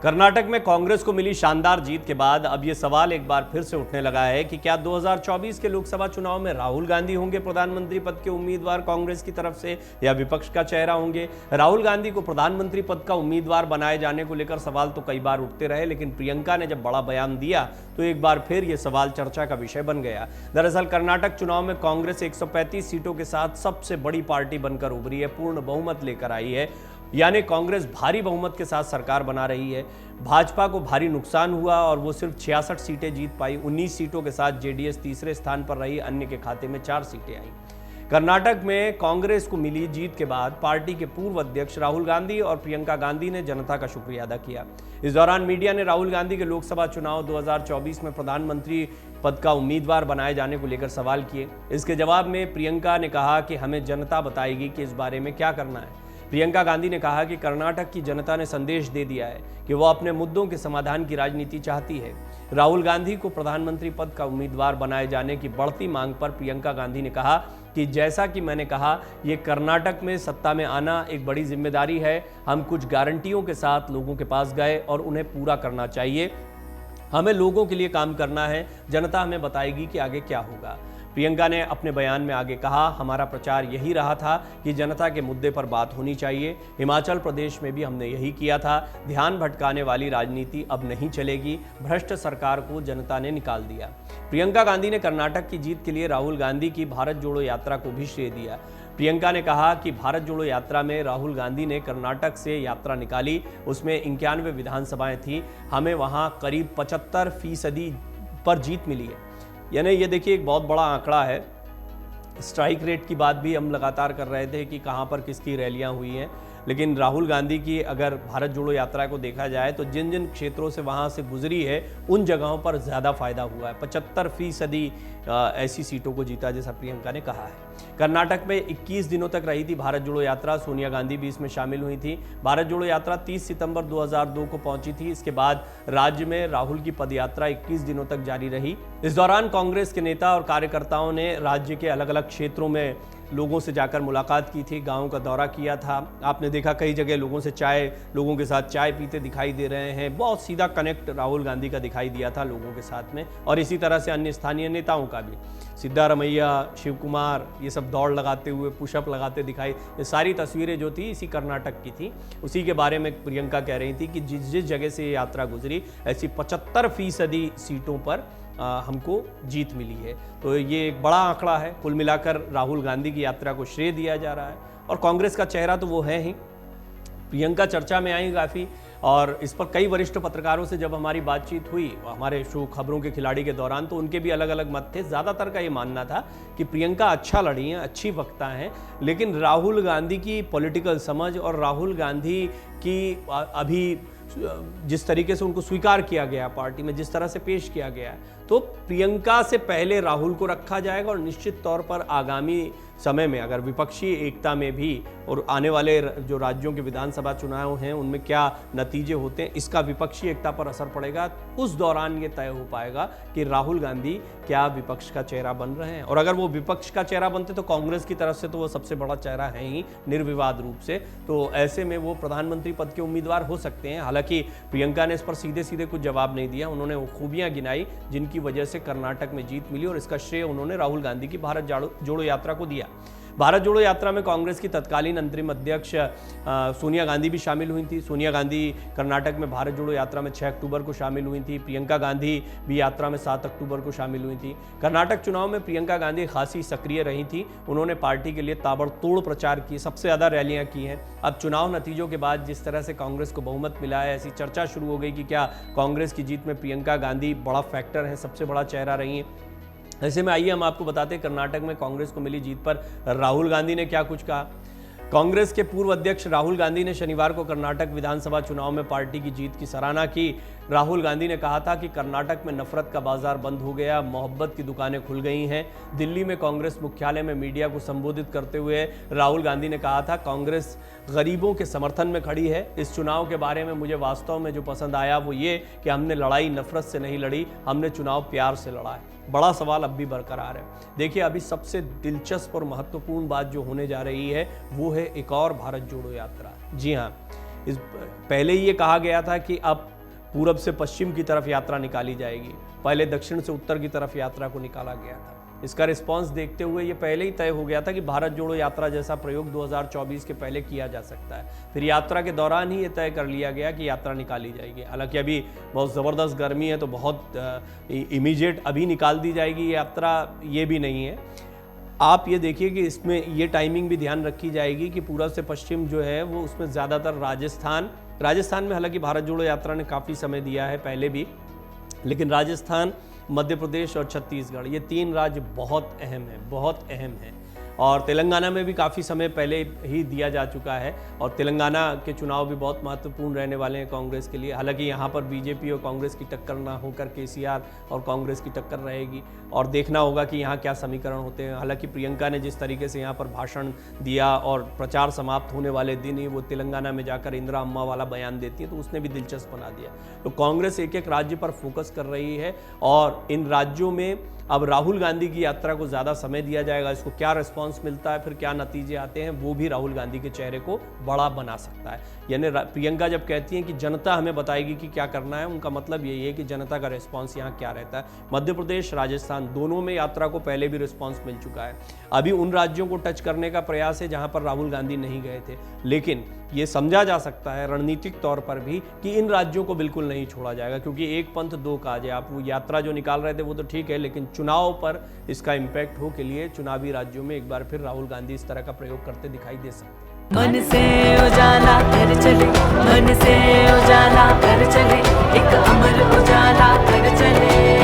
कर्नाटक में कांग्रेस को मिली शानदार जीत के बाद अब ये सवाल एक बार फिर से उठने लगा है कि क्या 2024 के लोकसभा चुनाव में राहुल गांधी होंगे प्रधानमंत्री पद के उम्मीदवार कांग्रेस की तरफ से, या विपक्ष का चेहरा होंगे। राहुल गांधी को प्रधानमंत्री पद का उम्मीदवार बनाए जाने को लेकर सवाल तो कई बार उठते रहे, लेकिन प्रियंका ने जब बड़ा बयान दिया तो एक बार फिर यह सवाल चर्चा का विषय बन गया। दरअसल कर्नाटक चुनाव में कांग्रेस 135 सीटों के साथ सबसे बड़ी पार्टी बनकर उभरी है, पूर्ण बहुमत लेकर आई है, यानी कांग्रेस भारी बहुमत के साथ सरकार बना रही है। भाजपा को भारी नुकसान हुआ और वो सिर्फ 66 सीटें जीत पाई। 19 सीटों के साथ जेडीएस तीसरे स्थान पर रही, अन्य के खाते में 4 सीटें आई। कर्नाटक में कांग्रेस को मिली जीत के बाद पार्टी के पूर्व अध्यक्ष राहुल गांधी और प्रियंका गांधी ने जनता का शुक्रिया अदा किया। इस दौरान मीडिया ने राहुल गांधी के लोकसभा चुनाव 2024 में प्रधानमंत्री पद का उम्मीदवार बनाए जाने को लेकर सवाल किए। इसके जवाब में प्रियंका ने कहा कि हमें जनता बताएगी कि इस बारे में क्या करना है। प्रियंका गांधी ने कहा कि कर्नाटक की जनता ने संदेश दे दिया है कि वो अपने मुद्दों के समाधान की राजनीति चाहती है। राहुल गांधी को प्रधानमंत्री पद का उम्मीदवार बनाए जाने की बढ़ती मांग पर प्रियंका गांधी ने कहा कि जैसा कि मैंने कहा, ये कर्नाटक में सत्ता में आना एक बड़ी जिम्मेदारी है। हम कुछ गारंटियों के साथ लोगों के पास गए और उन्हें पूरा करना चाहिए। हमें लोगों के लिए काम करना है, जनता हमें बताएगी कि आगे क्या होगा। प्रियंका ने अपने बयान में आगे कहा, हमारा प्रचार यही रहा था कि जनता के मुद्दे पर बात होनी चाहिए। हिमाचल प्रदेश में भी हमने यही किया था। ध्यान भटकाने वाली राजनीति अब नहीं चलेगी। भ्रष्ट सरकार को जनता ने निकाल दिया। प्रियंका गांधी ने कर्नाटक की जीत के लिए राहुल गांधी की भारत जोड़ो यात्रा को भी श्रेय दिया। प्रियंका ने कहा कि भारत जोड़ो यात्रा में राहुल गांधी ने कर्नाटक से यात्रा निकाली, उसमें 91 विधानसभाएं थी। हमें वहां करीब 75% पर जीत मिली है। यानी ये देखिए एक बहुत बड़ा आंकड़ा है। स्ट्राइक रेट की बात भी हम लगातार कर रहे थे कि कहाँ पर किसकी रैलियाँ हुई हैं, लेकिन राहुल गांधी की अगर भारत जोड़ो यात्रा को देखा जाए तो जिन जिन क्षेत्रों से वहाँ से गुजरी है उन जगहों पर ज़्यादा फायदा हुआ है। 75% ऐसी सीटों को जीता, जैसा प्रियंका ने कहा है। कर्नाटक में 21 दिनों तक रही थी भारत जोड़ो यात्रा। सोनिया गांधी भी इसमें शामिल हुई थी। भारत जोड़ो यात्रा 30 सितंबर 2002 को पहुंची थी। इसके बाद राज्य में राहुल की पदयात्रा 21 दिनों तक जारी रही। इस दौरान कांग्रेस के नेता और कार्यकर्ताओं ने राज्य के अलग अलग क्षेत्रों में लोगों से जाकर मुलाकात की थी, गांव का दौरा किया था। आपने देखा कई जगह लोगों के साथ चाय पीते दिखाई दे रहे हैं। बहुत सीधा कनेक्ट राहुल गांधी का दिखाई दिया था लोगों के साथ में, और इसी तरह से अन्य स्थानीय नेताओं का भी। सिद्धारमैया, शिव कुमार, ये सब दौड़ लगाते हुए, पुशअप लगाते दिखाई, ये सारी तस्वीरें जो थी इसी कर्नाटक की थी। उसी के बारे में प्रियंका कह रही थी कि जिस जिस जगह से ये यात्रा गुजरी, ऐसी 75% सीटों पर हमको जीत मिली है। तो ये एक बड़ा आंकड़ा है। कुल मिलाकर राहुल गांधी की यात्रा को श्रेय दिया जा रहा है, और कांग्रेस का चेहरा तो वो है ही। प्रियंका चर्चा में आई काफ़ी, और इस पर कई वरिष्ठ पत्रकारों से जब हमारी बातचीत हुई हमारे शो खबरों के खिलाड़ी के दौरान, तो उनके भी अलग अलग मत थे। ज़्यादातर का ये मानना था कि प्रियंका अच्छा लड़ी हैं, अच्छी वक्ता हैं, लेकिन राहुल गांधी की पॉलिटिकल समझ और राहुल गांधी की अभी जिस तरीके से उनको स्वीकार किया गया पार्टी में, जिस तरह से पेश किया गया है, तो प्रियंका से पहले राहुल को रखा जाएगा। और निश्चित तौर पर आगामी समय में अगर विपक्षी एकता में भी, और आने वाले जो राज्यों के विधानसभा चुनाव हैं उनमें क्या नतीजे होते हैं, इसका विपक्षी एकता पर असर पड़ेगा। उस दौरान ये तय हो पाएगा कि राहुल गांधी क्या विपक्ष का चेहरा बन रहे हैं। और अगर वो विपक्ष का चेहरा बनते तो कांग्रेस की तरफ से तो वो सबसे बड़ा चेहरा है ही निर्विवाद रूप से, तो ऐसे में वो प्रधानमंत्री पद के उम्मीदवार हो सकते हैं। हालांकि प्रियंका ने इस पर सीधे सीधे कुछ जवाब नहीं दिया। उन्होंने वो खूबियां गिनाई जिनकी वजह से कर्नाटक में जीत मिली, और इसका श्रेय उन्होंने राहुल गांधी की भारत जोड़ो यात्रा को दिया। भारत जोड़ो यात्रा में कांग्रेस की तत्कालीन अंतरिम अध्यक्ष सोनिया गांधी भी शामिल हुई थी। सोनिया गांधी कर्नाटक में भारत जोड़ो यात्रा में 6 अक्टूबर को शामिल हुई थी। प्रियंका गांधी भी यात्रा में 7 अक्टूबर को शामिल हुई थी। कर्नाटक चुनाव में प्रियंका गांधी खासी सक्रिय रही थी। उन्होंने पार्टी के लिए ताबड़तोड़ प्रचार किए, सबसे ज़्यादा रैलियां की हैं। अब चुनाव नतीजों के बाद जिस तरह से कांग्रेस को बहुमत मिला है, ऐसी चर्चा शुरू हो गई कि क्या कांग्रेस की जीत में प्रियंका गांधी बड़ा फैक्टर है, सबसे बड़ा चेहरा रही है। ऐसे में आइए हम आपको बताते हैं कर्नाटक में कांग्रेस को मिली जीत पर राहुल गांधी ने क्या कुछ कहा। कांग्रेस के पूर्व अध्यक्ष राहुल गांधी ने शनिवार को कर्नाटक विधानसभा चुनाव में पार्टी की जीत की सराहना की। राहुल गांधी ने कहा था कि कर्नाटक में नफरत का बाजार बंद हो गया, मोहब्बत की दुकानें खुल गई हैं। दिल्ली में कांग्रेस मुख्यालय में मीडिया को संबोधित करते हुए राहुल गांधी ने कहा था, कांग्रेस गरीबों के समर्थन में खड़ी है। इस चुनाव के बारे में मुझे वास्तव में जो पसंद आया वो ये कि हमने लड़ाई नफरत से नहीं लड़ी, हमने चुनाव प्यार से लड़ा है। बड़ा सवाल अब भी बरकरार है। देखिए, अभी सबसे दिलचस्प और महत्वपूर्ण बात जो होने जा रही है वो है एक और भारत जोड़ो यात्रा। जी हाँ, इस पहले ही ये कहा गया था कि अब पूरब से पश्चिम की तरफ यात्रा निकाली जाएगी। पहले दक्षिण से उत्तर की तरफ यात्रा को निकाला गया था। इसका रिस्पांस देखते हुए ये पहले ही तय हो गया था कि भारत जोड़ो यात्रा जैसा प्रयोग 2024 के पहले किया जा सकता है। फिर यात्रा के दौरान ही ये तय कर लिया गया कि यात्रा निकाली जाएगी। हालांकि अभी बहुत ज़बरदस्त गर्मी है तो बहुत इमीडिएट अभी निकाल दी जाएगी ये यात्रा, ये भी नहीं है। आप ये देखिए कि इसमें ये टाइमिंग भी ध्यान रखी जाएगी कि पूरब से पश्चिम जो है वो उसमें ज़्यादातर राजस्थान में हालांकि भारत जोड़ो यात्रा ने काफ़ी समय दिया है पहले भी, लेकिन राजस्थान, मध्य प्रदेश और छत्तीसगढ़, ये 3 राज्य बहुत अहम हैं। और तेलंगाना में भी काफ़ी समय पहले ही दिया जा चुका है और तेलंगाना के चुनाव भी बहुत महत्वपूर्ण रहने वाले हैं कांग्रेस के लिए। हालांकि यहाँ पर बीजेपी और कांग्रेस की टक्कर ना होकर केसीआर और कांग्रेस की टक्कर रहेगी और देखना होगा कि यहाँ क्या समीकरण होते हैं। हालांकि प्रियंका ने जिस तरीके से यहाँ पर भाषण दिया और प्रचार समाप्त होने वाले दिन ही वो तेलंगाना में जाकर इंदिरा अम्मा वाला बयान देती है, तो उसने भी दिलचस्प बना दिया। तो कांग्रेस एक एक राज्य पर फोकस कर रही है और इन राज्यों में अब राहुल गांधी की यात्रा को ज़्यादा समय दिया जाएगा। इसको क्या रिस्पांस मिलता है, फिर क्या नतीजे आते हैं, वो भी राहुल गांधी के चेहरे को बड़ा बना सकता है। यानी प्रियंका जब कहती हैं कि जनता हमें बताएगी कि क्या करना है, उनका मतलब यही है कि जनता का रिस्पांस यहाँ क्या रहता है। मध्य प्रदेश, राजस्थान दोनों में यात्रा को पहले भी रिस्पांस मिल चुका है। अभी उन राज्यों को टच करने का प्रयास है जहाँ पर राहुल गांधी नहीं गए थे, लेकिन ये समझा जा सकता है रणनीतिक तौर पर भी कि इन राज्यों को बिल्कुल नहीं छोड़ा जाएगा, क्योंकि एक पंथ दो काज है। आप वो यात्रा जो निकाल रहे थे वो तो ठीक है, लेकिन चुनाव पर इसका इम्पैक्ट हो के लिए चुनावी राज्यों में एक बार फिर राहुल गांधी इस तरह का प्रयोग करते दिखाई दे सकते हैं। मन से उजाला कर चले, मन से उजाला कर चले, एक अमर उजाला कर चले।